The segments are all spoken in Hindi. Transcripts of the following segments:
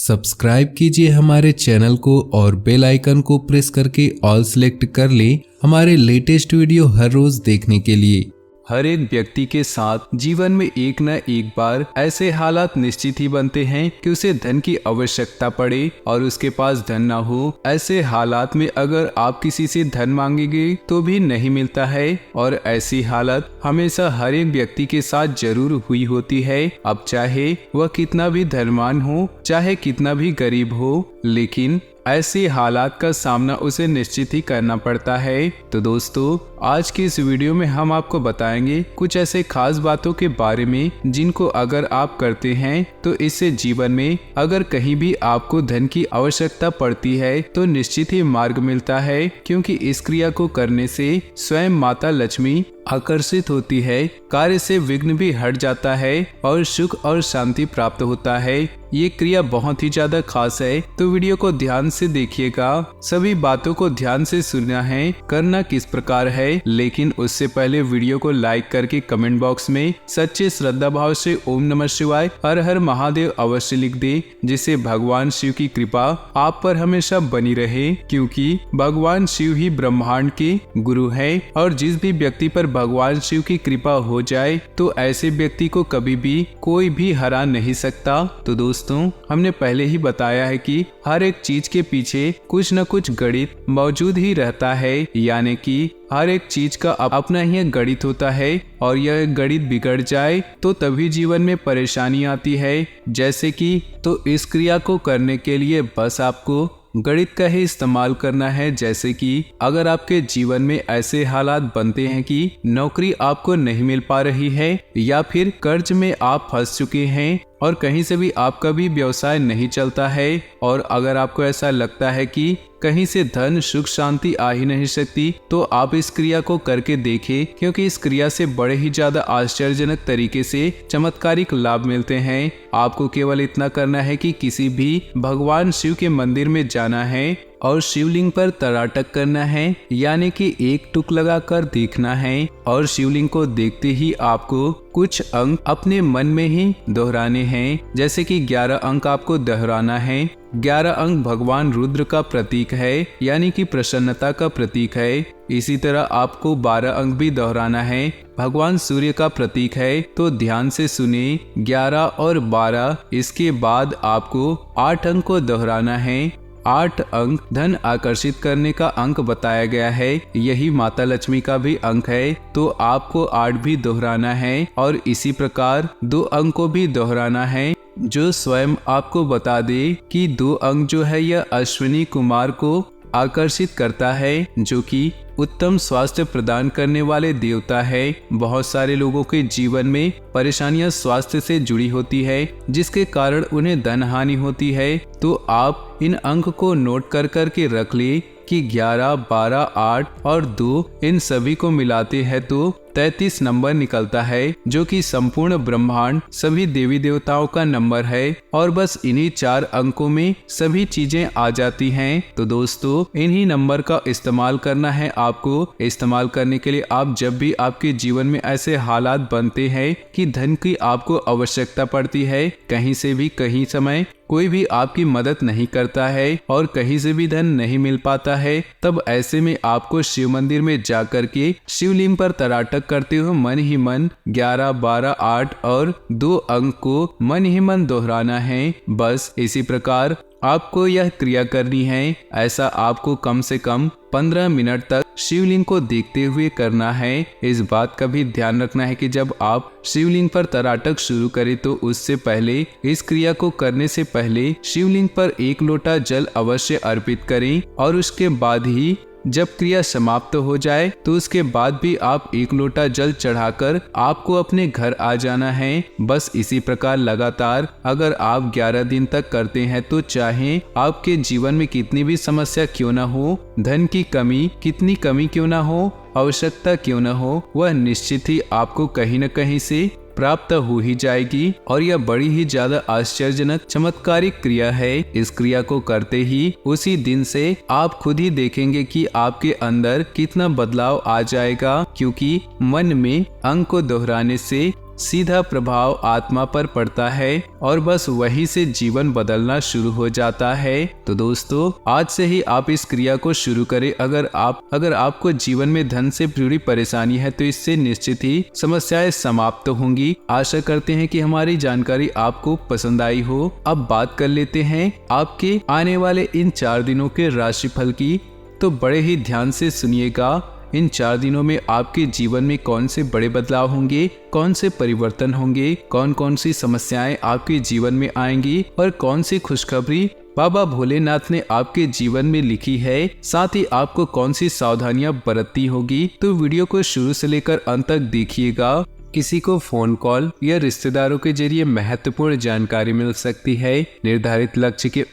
सब्सक्राइब कीजिए हमारे चैनल को और बेल आइकन को प्रेस करके ऑल सेलेक्ट कर लें हमारे लेटेस्ट वीडियो हर रोज देखने के लिए। हर एक व्यक्ति के साथ जीवन में एक न एक बार ऐसे हालात निश्चित ही बनते हैं कि उसे धन की आवश्यकता पड़े और उसके पास धन ना हो। ऐसे हालात में अगर आप किसी से धन मांगेंगे तो भी नहीं मिलता है और ऐसी हालत हमेशा हर एक व्यक्ति के साथ जरूर हुई होती है। अब चाहे वह कितना भी धनवान हो, चाहे कितना भी गरीब हो, लेकिन ऐसे हालात का सामना उसे निश्चित ही करना पड़ता है। तो दोस्तों, आज की इस वीडियो में हम आपको बताएंगे कुछ ऐसे खास बातों के बारे में जिनको अगर आप करते हैं तो इससे जीवन में अगर कहीं भी आपको धन की आवश्यकता पड़ती है तो निश्चित ही मार्ग मिलता है, क्योंकि इस क्रिया को करने से स्वयं माता लक्ष्मी आकर्षित होती है, कार्य से विघ्न भी हट जाता है और सुख और शांति प्राप्त होता है। ये क्रिया बहुत ही ज्यादा खास है, तो वीडियो को ध्यान से देखिएगा। सभी बातों को ध्यान से सुनना है। करना किस प्रकार है, लेकिन उससे पहले वीडियो को लाइक करके कमेंट बॉक्स में सच्चे श्रद्धा भाव से ओम नमः शिवाय हर हर महादेव अवश्य लिख दे, जिससे भगवान शिव की कृपा आप पर हमेशा बनी रहे, क्योंकि भगवान शिव ही ब्रह्मांड के गुरु है और जिस भी व्यक्ति पर भगवान शिव की कृपा हो जाए तो ऐसे व्यक्ति को कभी भी कोई भी हरा नहीं सकता। तो दोस्तों, हमने पहले ही बताया है कि हर एक चीज के पीछे कुछ न कुछ गणित मौजूद ही रहता है, यानी कि हर एक चीज का अपना ही गणित होता है और यह गणित बिगड़ जाए तो तभी जीवन में परेशानी आती है। जैसे कि तो इस क्रिया को करने के लिए बस आपको गणित का ही इस्तेमाल करना है। जैसे कि अगर आपके जीवन में ऐसे हालात बनते हैं कि नौकरी आपको नहीं मिल पा रही है या फिर कर्ज में आप फंस चुके हैं और कहीं से भी आपका भी व्यवसाय नहीं चलता है, और अगर आपको ऐसा लगता है कि कहीं से धन सुख शांति आ ही नहीं सकती, तो आप इस क्रिया को करके देखें, क्योंकि इस क्रिया से बड़े ही ज्यादा आश्चर्यजनक तरीके से चमत्कारिक लाभ मिलते हैं। आपको केवल इतना करना है कि किसी भी भगवान शिव के मंदिर में जाना है और शिवलिंग पर तराटक करना है, यानी कि एक टुक लगाकर देखना है और शिवलिंग को देखते ही आपको कुछ अंक अपने मन में ही दोहराने हैं। जैसे कि 11 अंक आपको दोहराना है। 11 अंक भगवान रुद्र का प्रतीक है, यानी कि प्रसन्नता का प्रतीक है। इसी तरह आपको 12 अंक भी दोहराना है, भगवान सूर्य का प्रतीक है। तो ध्यान से सुने, 11 और 12। इसके बाद आपको 8 अंक को दोहराना है। 8 अंक धन आकर्षित करने का अंक बताया गया है, यही माता लक्ष्मी का भी अंक है, तो आपको 8 भी दोहराना है और इसी प्रकार 2 अंक को भी दोहराना है, जो स्वयं आपको बता दे कि 2 अंक जो है यह अश्विनी कुमार को आकर्षित करता है, जो कि उत्तम स्वास्थ्य प्रदान करने वाले देवता है। बहुत सारे लोगों के जीवन में परेशानियां स्वास्थ्य से जुड़ी होती है, जिसके कारण उन्हें धन हानि होती है। तो आप इन अंक को नोट कर के रख ले कि 11, 12, 8 और 2 इन सभी को मिलाते हैं तो 33 नंबर निकलता है, जो कि संपूर्ण ब्रह्मांड सभी देवी देवताओं का नंबर है और बस इन्हीं 4 अंकों में सभी चीजें आ जाती हैं। तो दोस्तों, इन्हीं नंबर का इस्तेमाल करना है आपको। इस्तेमाल करने के लिए आप जब भी आपके जीवन में ऐसे हालात बनते हैं कि धन की आपको आवश्यकता पड़ती है, कहीं से भी कहीं समय कोई भी आपकी मदद नहीं करता है और कहीं से भी धन नहीं मिल पाता है, तब ऐसे में आपको शिव मंदिर में जाकर के शिवलिंग पर तराटक करते हुए मन ही मन 11, 12, 8 और 2 अंक को मन ही मन दोहराना है। बस इसी प्रकार आपको यह क्रिया करनी है। ऐसा आपको कम से कम 15 मिनट तक शिवलिंग को देखते हुए करना है। इस बात का भी ध्यान रखना है कि जब आप शिवलिंग पर तराटक शुरू करें तो उससे पहले, इस क्रिया को करने से पहले शिवलिंग पर 1 लोटा जल अवश्य अर्पित करें और उसके बाद ही जब क्रिया समाप्त हो जाए तो उसके बाद भी आप 1 लोटा जल चढ़ाकर आपको अपने घर आ जाना है। बस इसी प्रकार लगातार अगर आप 11 दिन तक करते हैं तो चाहे आपके जीवन में कितनी भी समस्या क्यों न हो, धन की कमी कितनी कमी क्यों न हो, आवश्यकता क्यों न हो, वह निश्चित ही आपको कहीं न कहीं से प्राप्त हो ही जाएगी। और यह बड़ी ही ज्यादा आश्चर्यजनक चमत्कारिक क्रिया है। इस क्रिया को करते ही उसी दिन से आप खुद ही देखेंगे कि आपके अंदर कितना बदलाव आ जाएगा, क्योंकि मन में अंक को दोहराने से सीधा प्रभाव आत्मा पर पड़ता है और बस वहीं से जीवन बदलना शुरू हो जाता है। तो दोस्तों, आज से ही आप इस क्रिया को शुरू करें। अगर आपको जीवन में धन से जुड़ी परेशानी है तो इससे निश्चित ही समस्याएं समाप्त होंगी। आशा करते हैं कि हमारी जानकारी आपको पसंद आई हो। अब बात कर लेते हैं आपके आने वाले इन 4 दिनों के राशिफल की। तो बड़े ही ध्यान से सुनिएगा। इन 4 दिनों में आपके जीवन में कौन से बड़े बदलाव होंगे, कौन से परिवर्तन होंगे, कौन कौन सी समस्याएं आपके जीवन में आएंगी और कौन सी खुशखबरी बाबा भोलेनाथ ने आपके जीवन में लिखी है। साथ ही आपको कौन सी सावधानियां बरतनी होगी। तो वीडियो को शुरू से लेकर अंत तक देखिएगा। किसी को फोन कॉल या रिश्तेदारों के जरिए महत्वपूर्ण जानकारी मिल सकती है। निर्धारित लक्ष्य के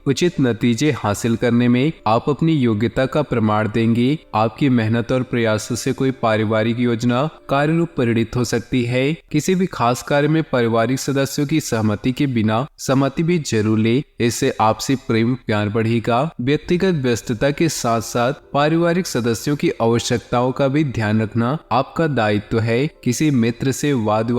उचित नतीजे हासिल करने में आप अपनी योग्यता का प्रमाण देंगे। आपकी मेहनत और प्रयासों से कोई पारिवारिक योजना कार्य रूप परिणित हो सकती है। किसी भी खास कार्य में पारिवारिक सदस्यों की सहमति भी जरूर ले। इससे आपसी प्रेम प्यार बढ़ेगा। व्यक्तिगत व्यस्तता के साथ साथ पारिवारिक सदस्यों की आवश्यकताओं का भी ध्यान रखना आपका दायित्व है। किसी मित्र से वाद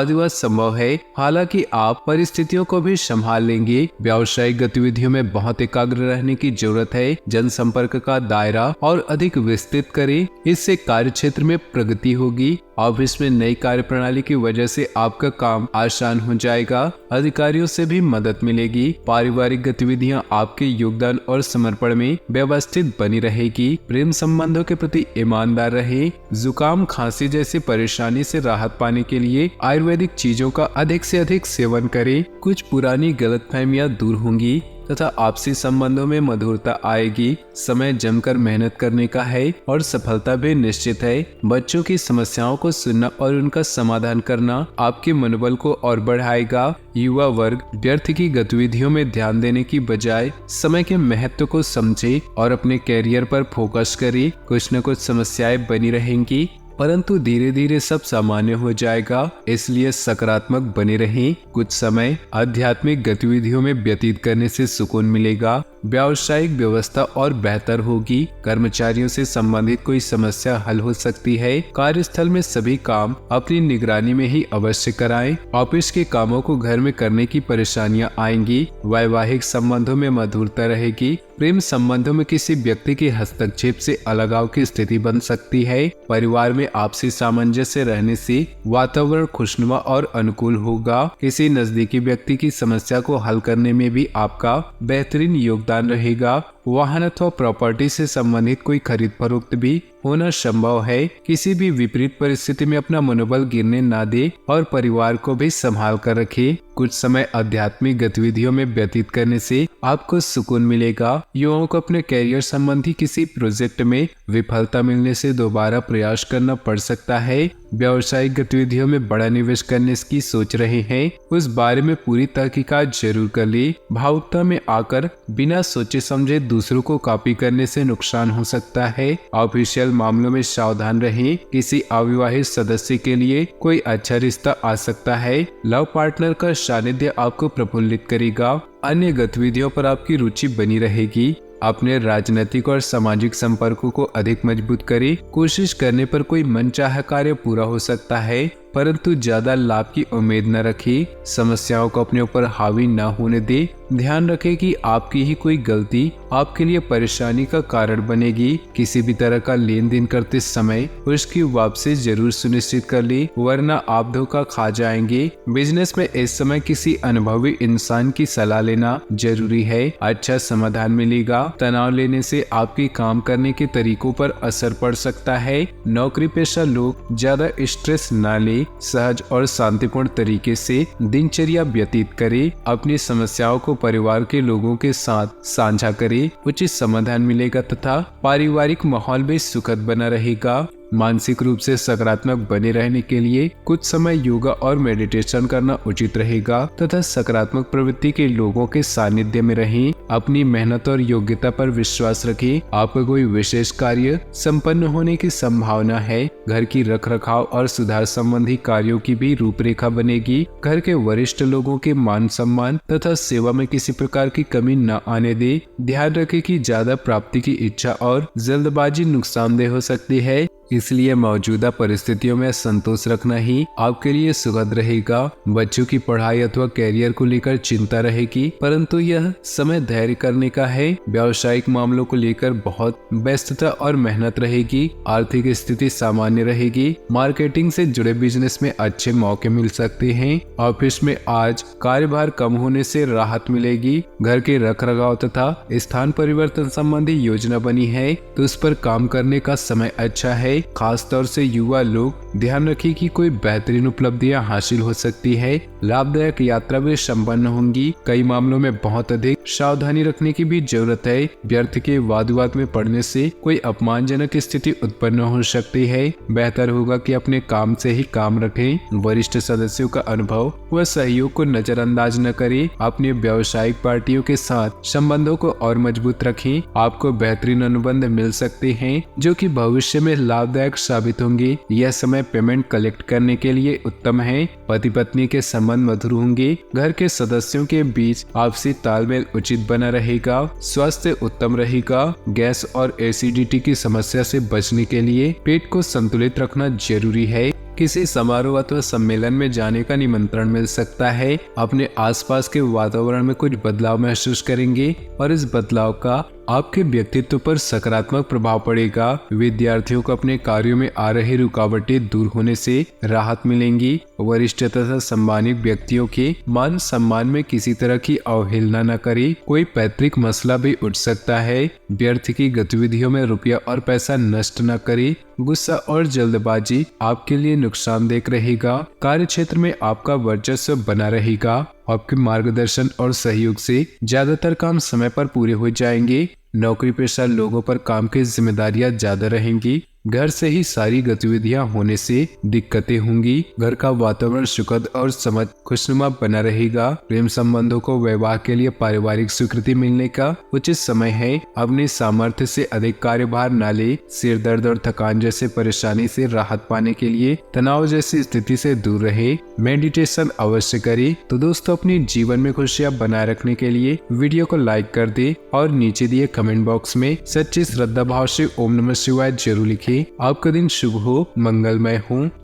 विवाद संभव है, हालांकि आप परिस्थितियों को भी संभाल लेंगे। व्यावसायिक गतिविधियों में बहुत एकाग्र रहने की जरूरत है। जनसंपर्क का दायरा और अधिक विस्तृत करें, इससे कार्य क्षेत्र में प्रगति होगी। ऑफिस में नई कार्य प्रणाली की वजह से आपका काम आसान हो जाएगा। अधिकारियों से भी मदद मिलेगी। पारिवारिक गतिविधियां आपके योगदान और समर्पण में व्यवस्थित बनी रहेगी। प्रेम संबंधों के प्रति ईमानदार रहे। जुकाम खांसी जैसी परेशानी से राहत पाने के लिए आयुर्वेदिक चीजों का अधिक से अधिक सेवन करें। कुछ पुरानी गलतफहमियां दूर होंगी तथा आपसी संबंधों में मधुरता आएगी। समय जमकर मेहनत करने का है और सफलता भी निश्चित है। बच्चों की समस्याओं को सुनना और उनका समाधान करना आपके मनोबल को और बढ़ाएगा। युवा वर्ग व्यर्थ की गतिविधियों में ध्यान देने की बजाय समय के महत्व को समझे और अपने कैरियर पर फोकस करे। कुछ न कुछ समस्याएं बनी रहेंगी, परंतु धीरे धीरे सब सामान्य हो जाएगा, इसलिए सकारात्मक बने रहें। कुछ समय आध्यात्मिक गतिविधियों में व्यतीत करने से सुकून मिलेगा। व्यावसायिक व्यवस्था और बेहतर होगी। कर्मचारियों से संबंधित कोई समस्या हल हो सकती है। कार्यस्थल में सभी काम अपनी निगरानी में ही अवश्य कराएं। ऑफिस के कामों को घर में करने की परेशानियां आएंगी। वैवाहिक संबंधों में मधुरता रहेगी। प्रेम संबंधों में किसी व्यक्ति के हस्तक्षेप से अलगाव की स्थिति बन सकती है। परिवार में आपसी सामंजस्य रहने से वातावरण खुशनुमा और अनुकूल होगा। किसी नजदीकी व्यक्ति की समस्या को हल करने में भी आपका बेहतरीन योगदान रहेगा। वाहन अथवा प्रॉपर्टी से संबंधित कोई खरीद फरोख्त भी होना संभव है। किसी भी विपरीत परिस्थिति में अपना मनोबल गिरने ना दे और परिवार को भी संभाल कर रखे। कुछ समय आध्यात्मिक गतिविधियों में व्यतीत करने से आपको सुकून मिलेगा। युवाओं को अपने कैरियर संबंधी किसी प्रोजेक्ट में विफलता मिलने से दोबारा प्रयास करना पड़ सकता है। व्यावसायिक गतिविधियों में बड़ा निवेश करने की सोच रहे हैं, उस बारे में पूरी तहकीकात जरूर कर ले। भावुकता में आकर बिना सोचे समझे दूसरों को कॉपी करने से नुकसान हो सकता है। ऑफिशियल मामलों में सावधान रहें। किसी अविवाहित सदस्य के लिए कोई अच्छा रिश्ता आ सकता है। लव पार्टनर का सानिध्य आपको प्रफुल्लित करेगा। अन्य गतिविधियों पर आपकी रुचि बनी रहेगी। अपने राजनीतिक और सामाजिक संपर्कों को अधिक मजबूत करें। कोशिश करने पर कोई मनचाहा कार्य पूरा हो सकता है, परंतु ज्यादा लाभ की उम्मीद न रखें। समस्याओं को अपने ऊपर हावी न होने दे। ध्यान रखें कि आपकी ही कोई गलती आपके लिए परेशानी का कारण बनेगी। किसी भी तरह का लेन देन करते समय उसकी वापसी जरूर सुनिश्चित कर ले, वरना आप धोखा खा जाएंगे। बिजनेस में इस समय किसी अनुभवी इंसान की सलाह लेना जरूरी है। अच्छा समाधान मिलेगा। तनाव लेने से आपके काम करने के तरीकों पर असर पड़ सकता है। नौकरी पेशा लोग ज्यादा स्ट्रेस न ले। सहज और शांतिपूर्ण तरीके से दिनचर्या व्यतीत करें। अपनी समस्याओं को परिवार के लोगों के साथ साझा करें। उचित समाधान मिलेगा तथा पारिवारिक माहौल भी सुखद बना रहेगा। मानसिक रूप से सकारात्मक बने रहने के लिए कुछ समय योगा और मेडिटेशन करना उचित रहेगा तथा सकारात्मक प्रवृत्ति के लोगों के सानिध्य में रहें। अपनी मेहनत और योग्यता पर विश्वास रखें। आपका कोई विशेष कार्य संपन्न होने की संभावना है। घर की रखरखाव और सुधार संबंधी कार्यों की भी रूपरेखा बनेगी। घर के वरिष्ठ लोगों के मान सम्मान तथा सेवा में किसी प्रकार की कमी न आने दे। ध्यान रखें कि ज्यादा प्राप्ति की इच्छा और जल्दबाजी नुकसानदेह हो सकती है। इसलिए मौजूदा परिस्थितियों में संतोष रखना ही आपके लिए सुखद रहेगा। बच्चों की पढ़ाई अथवा कैरियर को लेकर चिंता रहेगी, परंतु यह समय धैर्य करने का है। व्यावसायिक मामलों को लेकर बहुत व्यस्तता और मेहनत रहेगी। आर्थिक स्थिति सामान्य रहेगी। मार्केटिंग से जुड़े बिजनेस में अच्छे मौके मिल सकते हैं। ऑफिस में आज कार्यभार कम होने से राहत मिलेगी। घर के रखरखाव तथा स्थान परिवर्तन संबंधी योजना बनी है तो उस पर काम करने का समय अच्छा है। खास तौर से युवा लोग ध्यान रखें कि कोई बेहतरीन उपलब्धियां हासिल हो सकती है। लाभदायक यात्रा भी संपन्न होंगी। कई मामलों में बहुत अधिक सावधानी रखने की भी जरूरत है। व्यर्थ के वाद विवाद में पड़ने से कोई अपमानजनक स्थिति उत्पन्न हो सकती है। बेहतर होगा कि अपने काम से ही काम रखें। वरिष्ठ सदस्यों का अनुभव व सहयोग को नजरअंदाज न करें। अपने व्यावसायिक पार्टियों के साथ संबंधों को और मजबूत रखें। आपको बेहतरीन अनुबंध मिल सकते हैं जो कि भविष्य में लाभदायक साबित होंगे। यह समय पेमेंट कलेक्ट करने के लिए उत्तम है। पति पत्नी के संबंध मधुर होंगे। घर के सदस्यों के बीच आपसी तालमेल उचित बना रहेगा। स्वास्थ्य उत्तम रहेगा। गैस और एसिडिटी की समस्या से बचने के लिए पेट को संतुलित रखना जरूरी है। किसी समारोह अथवा सम्मेलन में जाने का निमंत्रण मिल सकता है। अपने आसपास के वातावरण में कुछ बदलाव महसूस करेंगे और इस बदलाव का आपके व्यक्तित्व पर सकारात्मक प्रभाव पड़ेगा। विद्यार्थियों को अपने कार्यों में आ रही रुकावटें दूर होने से राहत मिलेंगी। वरिष्ठ तथा सम्मानित व्यक्तियों के मान सम्मान में किसी तरह की अवहेलना न करें। कोई पैतृक मसला भी उठ सकता है। व्यर्थ की गतिविधियों में रुपया और पैसा नष्ट न करें। गुस्सा और जल्दबाजी आपके लिए नुकसानदेह रहेगा। कार्य क्षेत्र में आपका वर्चस्व बना रहेगा। आपके मार्गदर्शन और सहयोग से ज्यादातर काम समय पर पूरे हो जाएंगे। नौकरी पेशा लोगों पर काम की जिम्मेदारियां ज्यादा रहेंगी। घर से ही सारी गतिविधियां होने से दिक्कतें होंगी। घर का वातावरण सुखद और समझ खुशनुमा बना रहेगा। प्रेम संबंधों को वैवाह के लिए पारिवारिक स्वीकृति मिलने का उचित समय है। अपने सामर्थ्य से अधिक कार्यभार न ले। सिर दर्द और थकान जैसे परेशानी से राहत पाने के लिए तनाव जैसी स्थिति से दूर रहे। मेडिटेशन अवश्य करें। तो दोस्तों, अपने जीवन में खुशियां बनाए रखने के लिए वीडियो को लाइक कर दे और नीचे दिए कमेंट बॉक्स में सच्ची श्रद्धा भाव से ओम नमः शिवाय जरूर लिखें। आपका दिन शुभ हो, मंगलमय हो।